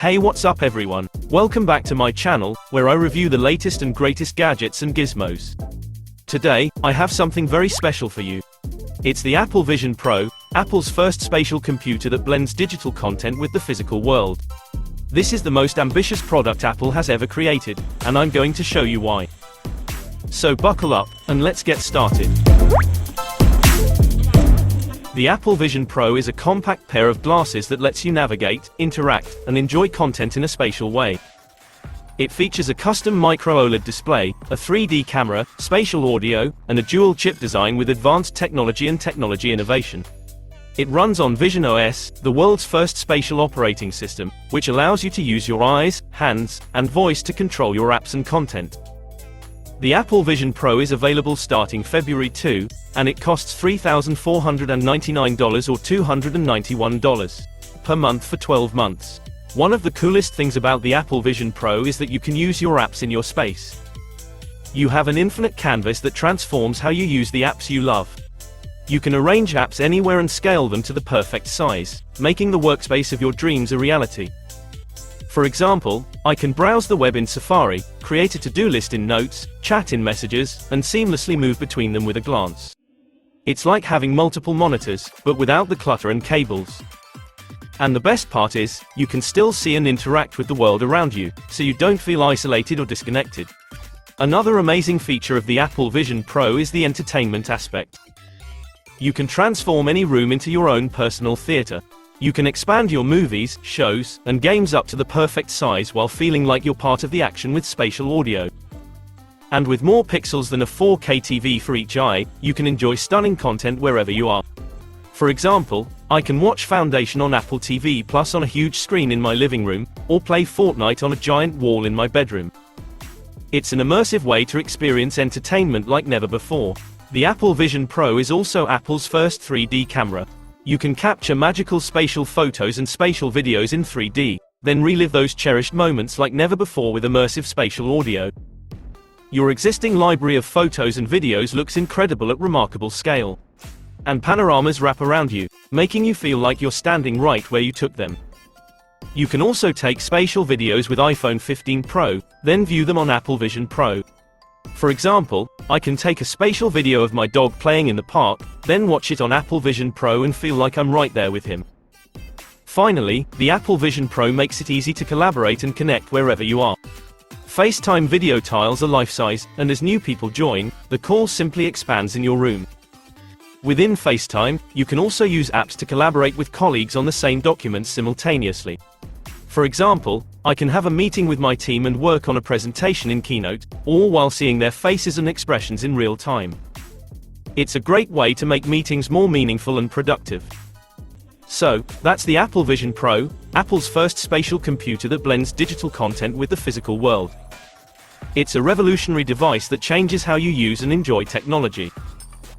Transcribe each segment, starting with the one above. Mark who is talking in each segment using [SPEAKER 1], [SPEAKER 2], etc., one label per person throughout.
[SPEAKER 1] Hey, what's up everyone? Welcome back to my channel, where I review the latest and greatest gadgets and gizmos. Today, I have something very special for you. It's the Apple Vision Pro, Apple's first spatial computer that blends digital content with the physical world. This is the most ambitious product Apple has ever created, and I'm going to show you why. So buckle up, and let's get started. The Apple Vision Pro is a compact pair of glasses that lets you navigate, interact, and enjoy content in a spatial way. It features a custom micro-OLED display, a 3D camera, spatial audio, and a dual-chip design with advanced technology and technology innovation. It runs on Vision OS, the world's first spatial operating system, which allows you to use your eyes, hands, and voice to control your apps and content. The Apple Vision Pro is available starting February 2, and it costs $3,499 or $291 per month for 12 months. One of the coolest things about the Apple Vision Pro is that you can use your apps in your space. You have an infinite canvas that transforms how you use the apps you love. You can arrange apps anywhere and scale them to the perfect size, making the workspace of your dreams a reality. For example, I can browse the web in Safari, create a to-do list in Notes, chat in Messages, and seamlessly move between them with a glance. It's like having multiple monitors, but without the clutter and cables. And the best part is, you can still see and interact with the world around you, so you don't feel isolated or disconnected. Another amazing feature of the Apple Vision Pro is the entertainment aspect. You can transform any room into your own personal theater. You can expand your movies, shows, and games up to the perfect size while feeling like you're part of the action with spatial audio. And with more pixels than a 4K TV for each eye, you can enjoy stunning content wherever you are. For example, I can watch Foundation on Apple TV Plus on a huge screen in my living room, or play Fortnite on a giant wall in my bedroom. It's an immersive way to experience entertainment like never before. The Apple Vision Pro is also Apple's first 3D camera. You can capture magical spatial photos and spatial videos in 3D, then relive those cherished moments like never before with immersive spatial audio. Your existing library of photos and videos looks incredible at remarkable scale. And panoramas wrap around you, making you feel like you're standing right where you took them. You can also take spatial videos with iPhone 15 Pro, then view them on Apple Vision Pro. For example, I can take a spatial video of my dog playing in the park, then watch it on Apple Vision Pro and feel like I'm right there with him. Finally, the Apple Vision Pro makes it easy to collaborate and connect wherever you are. FaceTime video tiles are life-size, and as new people join, the call simply expands in your room. Within FaceTime, you can also use apps to collaborate with colleagues on the same documents simultaneously. For example, I can have a meeting with my team and work on a presentation in Keynote, all while seeing their faces and expressions in real time. It's a great way to make meetings more meaningful and productive. So, that's the Apple Vision Pro, Apple's first spatial computer that blends digital content with the physical world. It's a revolutionary device that changes how you use and enjoy technology.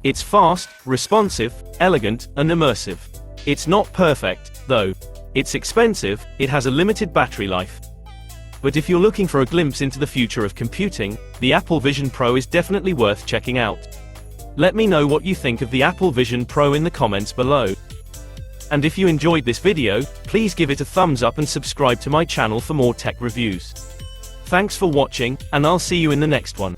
[SPEAKER 1] It's fast, responsive, elegant, and immersive. It's not perfect, though. It's expensive, it has a limited battery life. But if you're looking for a glimpse into the future of computing, the Apple Vision Pro is definitely worth checking out. Let me know what you think of the Apple Vision Pro in the comments below. And if you enjoyed this video, please give it a thumbs up and subscribe to my channel for more tech reviews. Thanks for watching, and I'll see you in the next one.